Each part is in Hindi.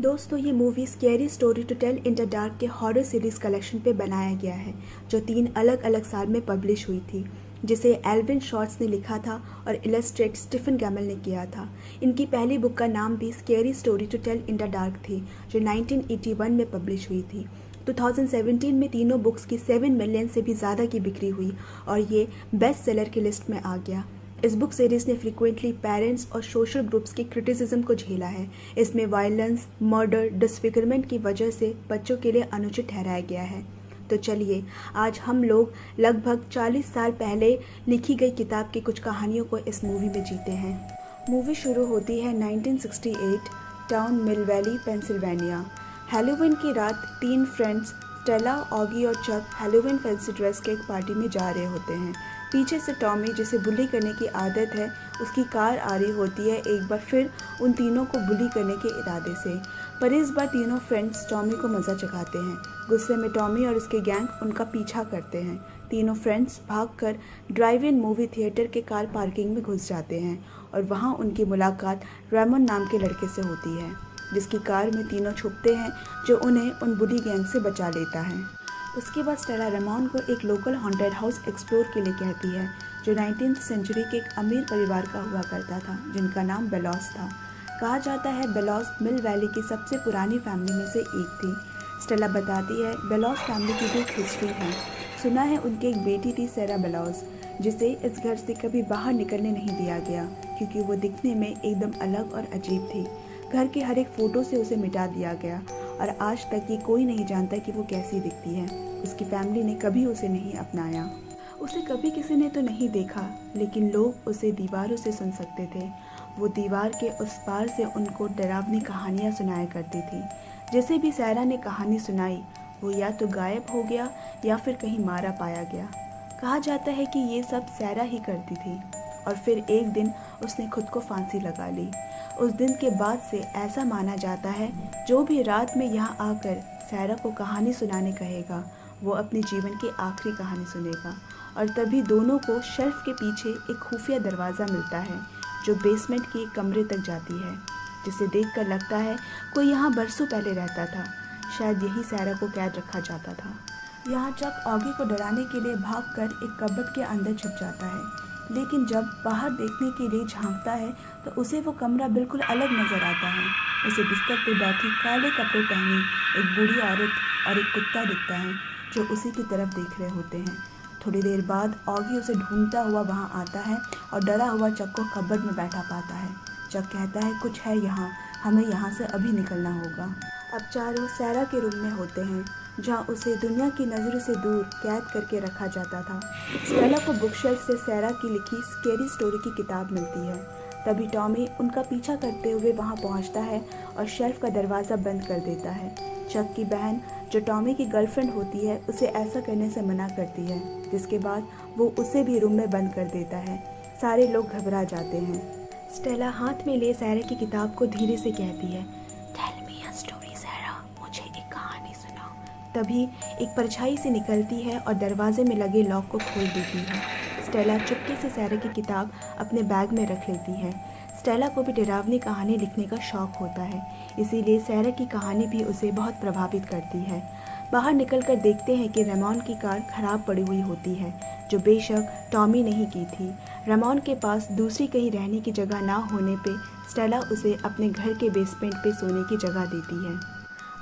दोस्तों ये movie scary story to tell in the dark के हॉरर सीरीज़ कलेक्शन पे बनाया गया है जो 3 अलग अलग साल में पब्लिश हुई थी, जिसे एल्विन शॉर्ट्स ने लिखा था और इलस्ट्रेट स्टीफन गैमल ने किया था। इनकी पहली बुक का नाम भी scary story to tell in the dark थी जो 1981 में पब्लिश हुई थी। 2017 में तीनों बुक्स की 7 मिलियन से भी ज़्यादा की बिक्री हुई और ये बेस्ट सेलर की लिस्ट में आ गया। इस बुक सीरीज़ ने फ्रीक्वेंटली पेरेंट्स और सोशल ग्रुप्स की क्रिटिसिज्म को झेला है। इसमें वायलेंस, मर्डर, डिसफिगरमेंट की वजह से बच्चों के लिए अनुचित ठहराया गया है। तो चलिए आज हम लोग लगभग 40 साल पहले लिखी गई किताब की कुछ कहानियों को इस मूवी में जीते हैं। मूवी शुरू होती है 1968 टाउन मिल वैली, पेंसिल्वेनिया। हैलोवीन की रात 3 फ्रेंड्स स्टेला, ऑगी और चक हैलोवीन फैंसी ड्रेस के एक पार्टी में जा रहे होते हैं। पीछे से टॉमी, जिसे बुली करने की आदत है, उसकी कार आ रही होती है एक बार फिर उन तीनों को बुली करने के इरादे से। पर इस बार तीनों फ्रेंड्स टॉमी को मज़ा चखाते हैं। गुस्से में टॉमी और उसके गैंग उनका पीछा करते हैं। तीनों फ्रेंड्स भागकर ड्राइव इन मूवी थिएटर के कार पार्किंग में घुस जाते हैं और वहाँ उनकी मुलाकात रेमन नाम के लड़के से होती है, जिसकी कार में तीनों छुपते हैं जो उन्हें उन बुली गैंग से बचा लेता है। उसके बाद स्टेला रेमन को एक लोकल हॉन्टेड हाउस एक्सप्लोर के लिए कहती है जो 19th सेंचुरी के एक अमीर परिवार का हुआ करता था, जिनका नाम बेलॉस था। कहा जाता है बेलॉस मिल वैली की सबसे पुरानी फैमिली में से एक थी। स्टेला बताती है बेलॉस फैमिली की भी एक हिस्ट्री है। सुना है उनकी एक बेटी थी सेरा बेलॉस, जिसे इस घर से कभी बाहर निकलने नहीं दिया गया क्योंकि वो दिखने में एकदम अलग और अजीब थी। घर के हर एक फ़ोटो से उसे मिटा दिया गया और आज तक ये कोई नहीं जानता कि वो कैसी दिखती है। उसकी फैमिली ने कभी उसे नहीं अपनाया। उसे कभी किसी ने तो नहीं देखा, लेकिन लोग उसे दीवारों से सुन सकते थे। वो दीवार के उस पार से उनको डरावनी कहानियाँ सुनाया करती थी। जिसे भी सारा ने कहानी सुनाई वो या तो गायब हो गया या फिर कहीं मारा पाया गया। कहा जाता है कि ये सब सारा ही करती थी और फिर एक दिन उसने खुद को फांसी लगा ली। उस दिन के बाद से ऐसा माना जाता है जो भी रात में यहाँ आकर सारा को कहानी सुनाने कहेगा वो अपने जीवन की आखिरी कहानी सुनेगा। और तभी दोनों को शेल्फ के पीछे एक खुफिया दरवाज़ा मिलता है जो बेसमेंट के एक कमरे तक जाती है, जिसे देखकर लगता है कोई यहाँ बरसों पहले रहता था। शायद यही सारा को कैद रखा जाता था। यहाँ चक ऑगी को डराने के लिए भागकर एक कबर्ड के अंदर छुप जाता है, लेकिन जब बाहर देखने के लिए झांकता है तो उसे वो कमरा बिल्कुल अलग नज़र आता है। उसे बिस्तर पर बैठी काले कपड़े पहनी एक बूढ़ी औरत और एक कुत्ता दिखता है जो उसी की तरफ देख रहे होते हैं। थोड़ी देर बाद ऑगी उसे ढूंढता हुआ वहाँ आता है और डरा हुआ चक को कबर्ड में बैठा पाता है। चक कहता है कुछ है यहाँ, हमें यहाँ से अभी निकलना होगा। अब चारों सारा के रूम में होते हैं जहाँ उसे दुनिया की नज़रों से दूर कैद करके रखा जाता था। स्टेला को बुक शेल्फ से सारा की लिखी स्केरी स्टोरी की किताब मिलती है। तभी टॉमी उनका पीछा करते हुए वहाँ पहुँचता है और शेल्फ का दरवाज़ा बंद कर देता है। चक की बहन जो टॉमी की गर्लफ्रेंड होती है उसे ऐसा करने से मना करती है, जिसके बाद वो उसे भी रूम में बंद कर देता है। सारे लोग घबरा जाते हैं। स्टेला हाथ में लिए सारा की किताब को धीरे से कहती है, टेल मी अ स्टोरी सारा, मुझे एक कहानी सुनाओ। तभी एक परछाई से निकलती है और दरवाजे में लगे लॉक को खोल देती है। स्टेला चुपके से सारा की किताब अपने बैग में रख लेती है। स्टेला को भी डरावनी कहानी लिखने का शौक होता है, इसीलिए सारा की कहानी भी उसे बहुत प्रभावित करती है। बाहर निकलकर देखते हैं कि रेमन की कार खराब पड़ी हुई होती है, जो बेशक टॉमी ने ही की थी। रेमन के पास दूसरी कहीं रहने की जगह ना होने पे स्टेला उसे अपने घर के बेसमेंट पे सोने की जगह देती है।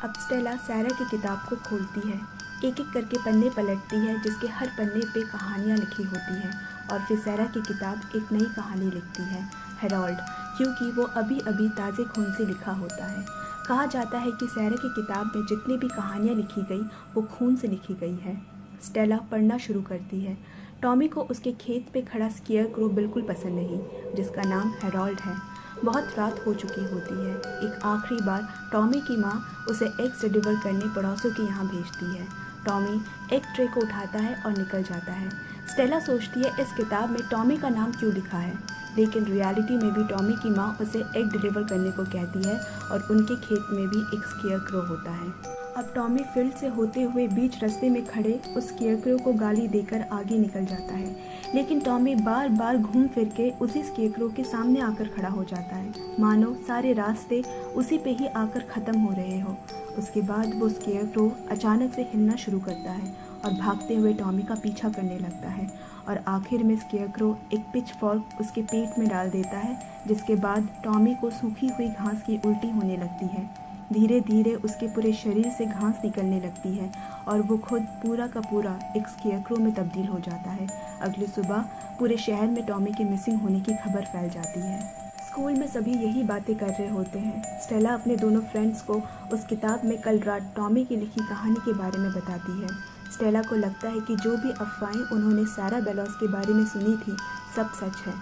अब स्टेला सारा की किताब को खोलती है, एक एक करके पन्ने पलटती है जिसके हर पन्ने पे कहानियाँ लिखी होती हैं और फिर सारा की किताब एक नई कहानी लिखती है, हेरोल्ड, क्योंकि वो अभी अभी ताज़े खून से लिखा होता है। कहा जाता है कि सारा की किताब में जितनी भी कहानियाँ लिखी गई वो खून से लिखी गई है। स्टेला पढ़ना शुरू करती है। टॉमी को उसके खेत पे खड़ा स्केयरक्रो बिल्कुल पसंद नहीं, जिसका नाम हेरोल्ड है। बहुत रात हो चुकी होती है। एक आखिरी बार टॉमी की माँ उसे एग्स डिलीवर करने पड़ोसियों के यहाँ भेजती है। टॉमी एग ट्रे को उठाता है और निकल जाता है। स्टेला सोचती है इस किताब में टॉमी का नाम क्यों लिखा है, लेकिन रियलिटी में भी टॉमी की माँ उसे एग डिलीवर करने को कहती है और उनके खेत में भी एक स्केयरक्रो होता है। अब टॉमी फील्ड से होते हुए बीच रास्ते में खड़े उस स्केयरक्रो को गाली देकर आगे निकल जाता है। लेकिन टॉमी बार बार घूम फिर के उसी स्केयरक्रो के सामने आकर खड़ा हो जाता है, मानो सारे रास्ते उसी पे ही आकर ख़त्म हो रहे हो। उसके बाद वो स्केयरक्रो अचानक से हिलना शुरू करता है और भागते हुए टॉमी का पीछा करने लगता है और आखिर में स्केयरक्रो एक पिच फॉर्क उसके पेट में डाल देता है, जिसके बाद टॉमी को सूखी हुई घास की उल्टी होने लगती है। धीरे धीरे उसके पूरे शरीर से घास निकलने लगती है और वो खुद पूरा का पूरा एक स्केयरक्रो में तब्दील हो जाता है। अगली सुबह पूरे शहर में टॉमी के मिसिंग होने की खबर फैल जाती है। स्कूल में सभी यही बातें कर रहे होते हैं। स्टेला अपने दोनों फ्रेंड्स को उस किताब में कल रात टॉमी की लिखी कहानी के बारे में बताती है। स्टेला को लगता है कि जो भी अफवाहें उन्होंने सारा बेलॉस के बारे में सुनी थी सब सच है।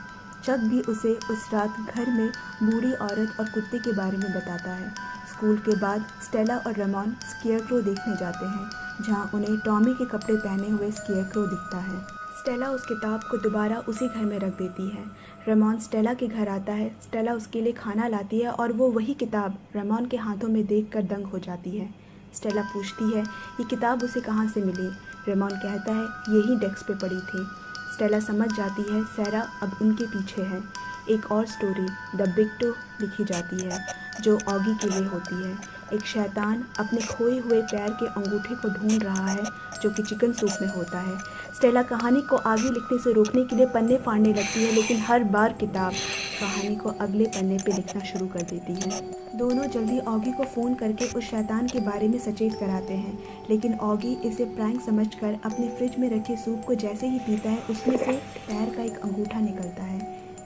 चक भी उसे उस रात घर में बूढ़ी औरत और कुत्ते के बारे में बताता है। स्कूल के बाद स्टेला और रेमॉन स्केयरक्रो देखने जाते हैं, जहां उन्हें टॉमी के कपड़े पहने हुए स्केयरक्रो दिखता है। स्टेला उस किताब को दोबारा उसी घर में रख देती है। रेमॉन स्टेला के घर आता है। स्टेला उसके लिए खाना लाती है और वो वही किताब रेमॉन के हाथों में देखकर दंग हो जाती है। स्टेला पूछती है ये किताब उसे कहाँ से मिली। रेमॉन कहता है यही डेस्क पे पड़ी थी। स्टेला समझ जाती है सैरा अब उनके पीछे है। एक और स्टोरी द बिग टू लिखी जाती है जो ऑगी के लिए होती है। एक शैतान अपने खोए हुए पैर के अंगूठे को ढूंढ रहा है जो कि चिकन सूप में होता है। स्टेला कहानी को आगे लिखने से रोकने के लिए पन्ने फाड़ने लगती है, लेकिन हर बार किताब कहानी को अगले पन्ने पे लिखना शुरू कर देती है। दोनों जल्दी ऑगी को फ़ोन करके उस शैतान के बारे में सचेत कराते हैं, लेकिन ऑगी इसे प्रैंक समझकर अपने फ्रिज में रखे सूप को जैसे ही पीता है उसमें से पैर का एक अंगूठा निकलता है।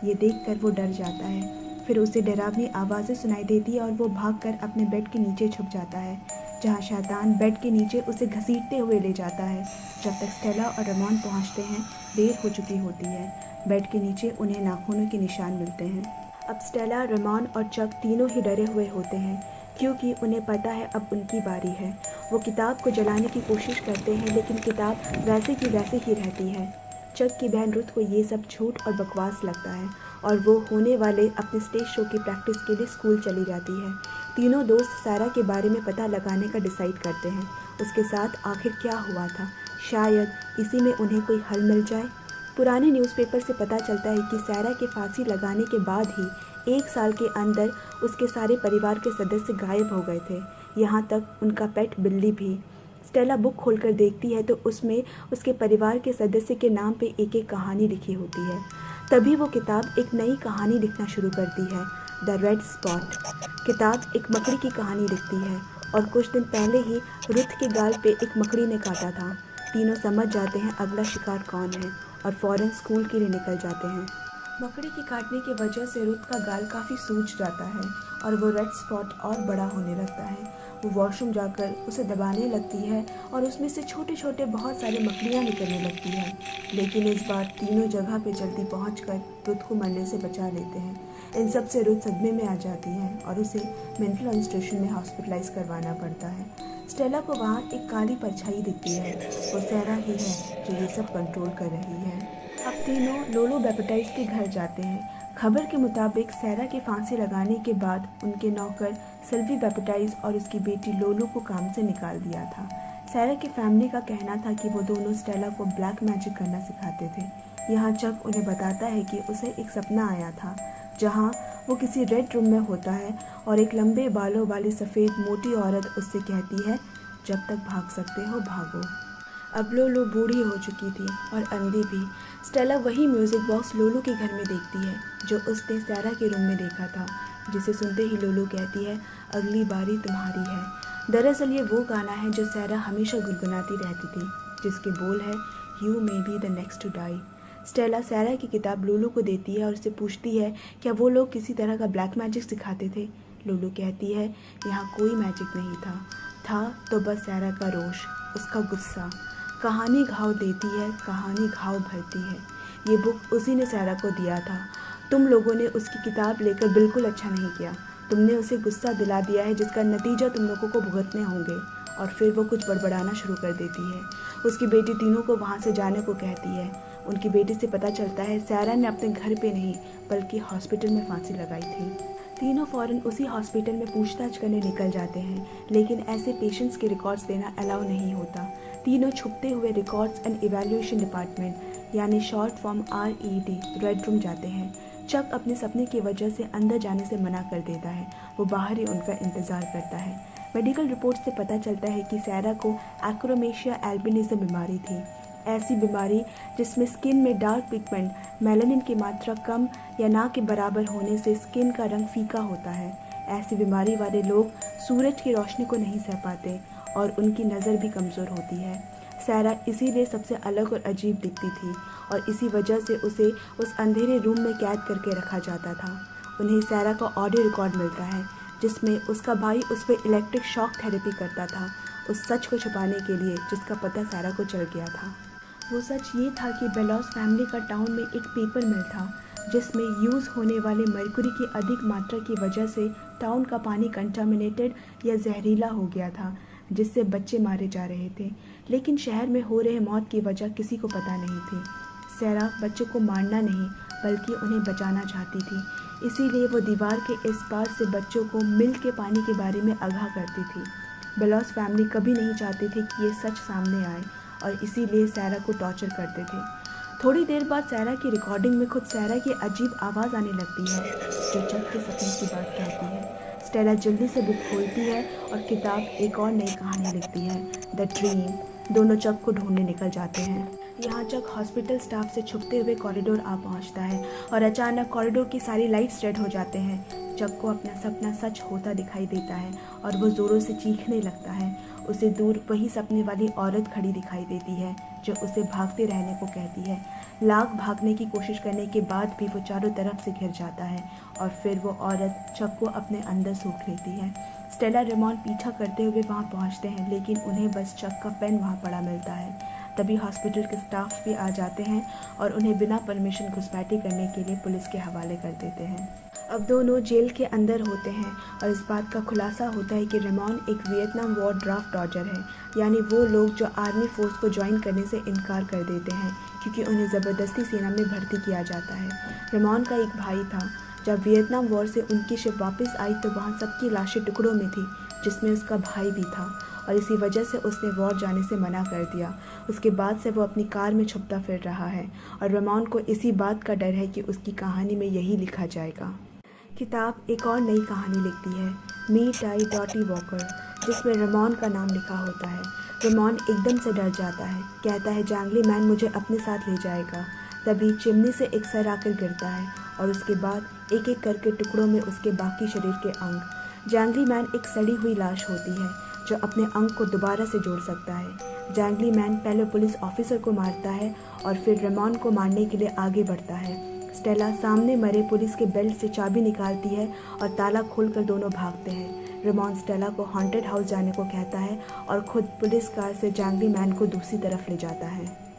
ये देखकर वो डर जाता है। फिर उसे डरावनी आवाज़ें सुनाई देती है और वो भागकर अपने बेड के नीचे छुप जाता है, जहाँ शैतान बेड के नीचे उसे घसीटते हुए ले जाता है। जब तक स्टेला और रेमॉन पहुँचते हैं देर हो चुकी होती है। बेड के नीचे उन्हें नाखूनों के निशान मिलते हैं। अब स्टेला, रेमॉन और चक तीनों ही डरे हुए होते हैं, क्योंकि उन्हें पता है अब उनकी बारी है। वो किताब को जलाने की कोशिश करते हैं, लेकिन किताब वैसे की वैसे ही रहती है। चक की बहन रुथ को ये सब झूठ और बकवास लगता है और वो होने वाले अपने स्टेज शो की प्रैक्टिस के लिए स्कूल चली जाती है। तीनों दोस्त सैरा के बारे में पता लगाने का डिसाइड करते हैं। उसके साथ आखिर क्या हुआ था, शायद इसी में उन्हें कोई हल मिल जाए। पुराने न्यूज़पेपर से पता चलता है कि सैरा के फांसी लगाने के बाद ही 1 साल के अंदर उसके सारे परिवार के सदस्य गायब हो गए थे, यहाँ तक उनका पेट बिल्ली भी। स्टेला बुक खोलकर देखती है तो उसमें उसके परिवार के सदस्य के नाम पे एक एक कहानी लिखी होती है। तभी वो किताब एक नई कहानी लिखना शुरू करती है, द रेड स्पॉट। किताब एक मकड़ी की कहानी लिखती है और कुछ दिन पहले ही रुथ के गाल पे एक मकड़ी ने काटा था। तीनों समझ जाते हैं अगला शिकार कौन है और फ़ौरन स्कूल के लिए निकल जाते हैं। मकड़ी के काटने की वजह से रुथ का गाल काफ़ी सूज जाता है और वो रेड स्पॉट और बड़ा होने लगता है। वो वॉशरूम जाकर उसे दबाने लगती है और उसमें से छोटे छोटे बहुत सारे मकड़ियाँ निकलने लगती हैं, लेकिन इस बार तीनों जगह पे जल्दी पहुंचकर रुथ को मरने से बचा लेते हैं। इन सब से रुथ सदमे में आ जाती है और उसे मेंटल इंस्टीट्यूशन में हॉस्पिटलाइज करवाना पड़ता है। स्टेला को वहाँ एक काली परछाई दिखती है। वो सैरा ही है जो ये सब कंट्रोल कर रही है। अब तीनों लोलो बैप्टाइज के घर जाते हैं। खबर के मुताबिक सैरा के फांसी लगाने के बाद उनके नौकर सिल्वी बैप्टाइज और उसकी बेटी लोलो को काम से निकाल दिया था। सैरा की फैमिली का कहना था कि वो दोनों स्टेला को ब्लैक मैजिक करना सिखाते थे। यहाँ चक उन्हें बताता है कि उसे एक सपना आया था जहाँ वो किसी रेड रूम में होता है और एक लंबे बालों वाली सफ़ेद मोटी औरत उससे कहती है जब तक भाग सकते हो भागो। अब लोलो बूढ़ी हो चुकी थी और अंधी भी। स्टेला वही म्यूज़िक बॉक्स लोलो के घर में देखती है जो उसने सैरा के रूम में देखा था, जिसे सुनते ही लोलो कहती है अगली बारी तुम्हारी है। दरअसल ये वो गाना है जो सैरा हमेशा गुनगुनाती रहती थी, जिसके बोल है you may be the next to die. Stella Sarah की किताब लोलो को देती है और उससे पूछती है क्या वो लोग किसी तरह का ब्लैक मैजिक सिखाते थे। लोलो कहती है यहाँ कोई मैजिक नहीं था तो बस सैरा का रोश, उसका गुस्सा। कहानी घाव देती है, कहानी घाव भरती है। ये बुक उसी ने सैरा को दिया था। तुम लोगों ने उसकी किताब लेकर बिल्कुल अच्छा नहीं किया। तुमने उसे गुस्सा दिला दिया है जिसका नतीजा तुम लोगों को भुगतने होंगे। और फिर वो कुछ बड़बड़ाना शुरू कर देती है। उसकी बेटी तीनों को वहाँ से जाने को कहती है। उनकी बेटी से पता चलता है सैरा ने अपने घर पे नहीं बल्कि हॉस्पिटल में फांसी लगाई थी। तीनों फ़ौरन उसी हॉस्पिटल में पूछताछ करने निकल जाते हैं, लेकिन ऐसे पेशेंट्स के रिकॉर्ड्स देना अलाउ नहीं होता। तीनों छुपते हुए रिकॉर्ड्स एंड इवैल्यूएशन डिपार्टमेंट यानी short form RED, red room जाते हैं। चक अपने सपने की वजह से अंदर जाने से मना कर देता है। वो बाहर ही उनका इंतज़ार करता है। मेडिकल रिपोर्ट से पता चलता है कि सैरा को एक्रोमेशिया एल्बिनिज्म बीमारी थी। ऐसी बीमारी जिसमें स्किन में डार्क पिगमेंट मेलानिन की मात्रा कम या ना के बराबर होने से स्किन का रंग फीका होता है। ऐसी बीमारी वाले लोग सूरज की रोशनी को नहीं सह पाते और उनकी नज़र भी कमज़ोर होती है। सैरा इसीलिए सबसे अलग और अजीब दिखती थी और इसी वजह से उसे उस अंधेरे रूम में कैद करके रखा जाता था। उन्हें सैरा का ऑडियो रिकॉर्ड मिलता है जिसमें उसका भाई उस पर इलेक्ट्रिक शॉक थेरेपी करता था, उस सच को छुपाने के लिए जिसका पता सैरा को चल गया था। वो सच ये था कि बेलॉस फैमिली का टाउन में एक पेपर मिल था जिसमें यूज़ होने वाले मरकरी की अधिक मात्रा की वजह से टाउन का पानी कंटामिनेटेड या जहरीला हो गया था, जिससे बच्चे मारे जा रहे थे। लेकिन शहर में हो रहे मौत की वजह किसी को पता नहीं थी। सैरा बच्चों को मारना नहीं बल्कि उन्हें बचाना चाहती थी, इसीलिए वो दीवार के इस पार से बच्चों को मिल के पानी के बारे में आगाह करती थी। बेलॉस फैमिली कभी नहीं चाहती थी कि ये सच सामने आए और इसीलिए सैरा को टॉर्चर करते थे। थोड़ी देर बाद सैरा की रिकॉर्डिंग में खुद सैरा की अजीब आवाज़ आने लगती है जो चक के सपने की बात कहती है। स्टेला जल्दी से बुक खोलती है और किताब एक और नई कहानी लिखती है, द ड्रीम। दोनों चक को ढूंढने निकल जाते हैं। यहाँ चक हॉस्पिटल स्टाफ से छुपते हुए कॉरिडोर आ पहुँचता है और अचानक कॉरिडोर की सारी लाइट्स रेड हो जाते हैं। चक को अपना सपना सच होता दिखाई देता है और वो ज़ोरों से चीखने लगता है। उसे दूर वही सपने वाली औरत खड़ी दिखाई देती है जो उसे भागते रहने को कहती है। लाख भागने की कोशिश करने के बाद भी वो चारों तरफ से घिर जाता है और फिर वो औरत चक को अपने अंदर सूख लेती है। स्टेला रेमॉन पीछा करते हुए वहाँ पहुँचते हैं लेकिन उन्हें बस चक का पेन वहाँ पड़ा मिलता है। तभी हॉस्पिटल के स्टाफ भी आ जाते हैं और उन्हें बिना परमिशन घुसपैठी करने के लिए पुलिस के हवाले कर देते हैं। अब दोनों जेल के अंदर होते हैं और इस बात का खुलासा होता है कि रेमॉन एक वियतनाम वॉर ड्राफ्ट डॉजर है, यानी वो लोग जो आर्मी फोर्स को ज्वाइन करने से इनकार कर देते हैं क्योंकि उन्हें ज़बरदस्ती सेना में भर्ती किया जाता है। रेमॉन का एक भाई था। जब वियतनाम वॉर से उनकी शिप वापस आई तो वहाँ सबकी लाशें टुकड़ों में थी, जिसमें उसका भाई भी था और इसी वजह से उसने वॉर जाने से मना कर दिया। उसके बाद से वो अपनी कार में छुपता फिर रहा है और रेमॉन को इसी बात का डर है कि उसकी कहानी में यही लिखा जाएगा। किताब एक और नई कहानी लिखती है, मी टाई डॉटी वॉकर, जिसमें रेमॉन का नाम लिखा होता है। रेमॉन एकदम से डर जाता है, कहता है जैंगली मैन मुझे अपने साथ ले जाएगा। तभी चिमनी से एक सर आकर गिरता है और उसके बाद एक एक करके टुकड़ों में उसके बाकी शरीर के अंग। जैंगली मैन एक सड़ी हुई लाश होती है जो अपने अंग को दोबारा से जोड़ सकता है। जैंगली मैन पहले पुलिस ऑफिसर को मारता है और फिर रेमॉन को मारने के लिए आगे बढ़ता है। स्टेला सामने मरे पुलिस के बेल्ट से चाबी निकालती है और ताला खोलकर दोनों भागते हैं। रेमॉन स्टेला को हॉन्टेड हाउस जाने को कहता है और खुद पुलिस कार से जैंगली मैन को दूसरी तरफ ले जाता है।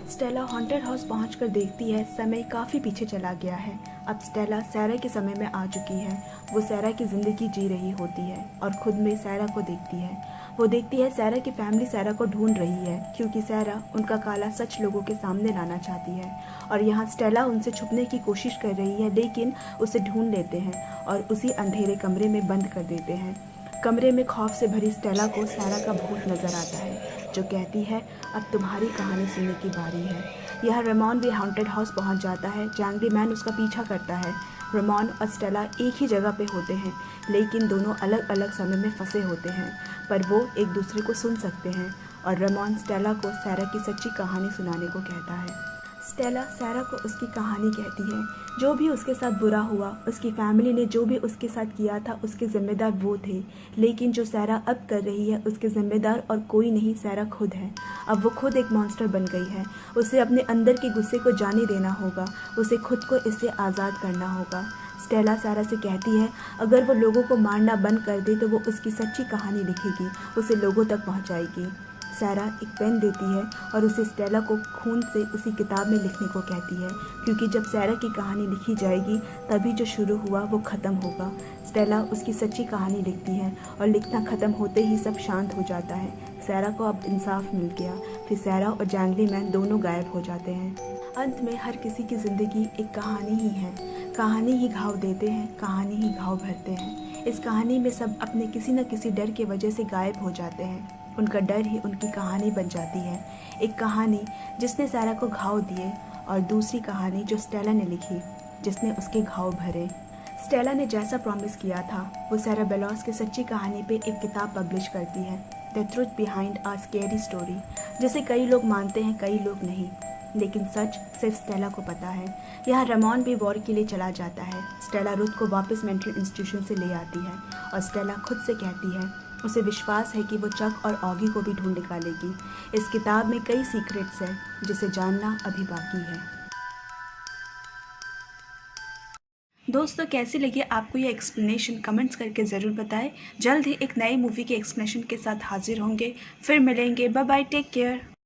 स्टेला हॉन्टेड हाउस पहुंचकर देखती है समय काफ़ी पीछे चला गया है। अब स्टेला सैरा के समय में आ चुकी है। वो सैरा की ज़िंदगी जी रही होती है और खुद में सैरा को देखती है। वो देखती है सैरा की फैमिली सैरा को ढूंढ रही है क्योंकि सैरा उनका काला सच लोगों के सामने लाना चाहती है और यहाँ स्टेला उनसे छुपने की कोशिश कर रही है लेकिन उसे ढूंढ लेते हैं और उसी अंधेरे कमरे में बंद कर देते हैं। कमरे में खौफ से भरी स्टेला को सैरा का भूत नज़र आता है जो कहती है अब तुम्हारी कहानी सुनने की बारी है। यह रेमॉन भी हॉन्टेड हाउस पहुंच जाता है। जैंगली मैन उसका पीछा करता है। रेमॉन और स्टेला एक ही जगह पे होते हैं लेकिन दोनों अलग अलग समय में फंसे होते हैं, पर वो एक दूसरे को सुन सकते हैं और रेमॉन स्टेला को सैरा की सच्ची कहानी सुनाने को कहता है। स्टेला सैरा को उसकी कहानी कहती है। जो भी उसके साथ बुरा हुआ, उसकी फैमिली ने जो भी उसके साथ किया था उसके ज़िम्मेदार वो थे, लेकिन जो सैरा अब कर रही है उसके ज़िम्मेदार और कोई नहीं, सैरा खुद है। अब वो खुद एक मॉन्स्टर बन गई है। उसे अपने अंदर के गुस्से को जाने देना होगा, उसे खुद को इससे आज़ाद करना होगा। स्टेला सैरा से कहती है अगर वो लोगों को मारना बंद कर दे तो वो उसकी सच्ची कहानी लिखेगी, उसे लोगों तक पहुंचाएगी। सैरा एक पेन देती है और उसे स्टेला को खून से उसी किताब में लिखने को कहती है क्योंकि जब सैरा की कहानी लिखी जाएगी तभी जो शुरू हुआ वो ख़त्म होगा। स्टेला उसकी सच्ची कहानी लिखती है और लिखना ख़त्म होते ही सब शांत हो जाता है। सैरा को अब इंसाफ मिल गया। फिर सैरा और जैंगली मैन दोनों गायब हो जाते हैं। अंत में हर किसी की ज़िंदगी एक कहानी ही है। कहानी ही घाव देते हैं, कहानी ही घाव भरते हैं। इस कहानी में सब अपने किसी न किसी डर की वजह से गायब हो जाते हैं। उनका डर ही उनकी कहानी बन जाती है। एक कहानी जिसने सैरा को घाव दिए और दूसरी कहानी जो स्टेला ने लिखी, जिसने उसके घाव भरे। स्टेला ने जैसा प्रॉमिस किया था, वो सारा बेलॉस की सच्ची कहानी पे एक किताब पब्लिश करती है, the truth behind our scary story, जिसे कई लोग मानते हैं, कई लोग नहीं, लेकिन सच सिर्फ स्टेला को पता है। यहाँ रमॉन भी वॉर के लिए चला जाता है। स्टेला रुथ को वापस मेंटल इंस्टीट्यूशन से ले आती है और स्टेला खुद से कहती है उसे विश्वास है कि वो चक और ऑगी को भी ढूंढ निकालेगी। इस किताब में कई सीक्रेट्स हैं जिसे जानना अभी बाकी है। दोस्तों, कैसी लगी आपको ये एक्सप्लेनेशन, कमेंट्स करके ज़रूर बताएं। जल्द ही एक नई मूवी के एक्सप्लेनेशन के साथ हाजिर होंगे। फिर मिलेंगे। Bye bye, take care.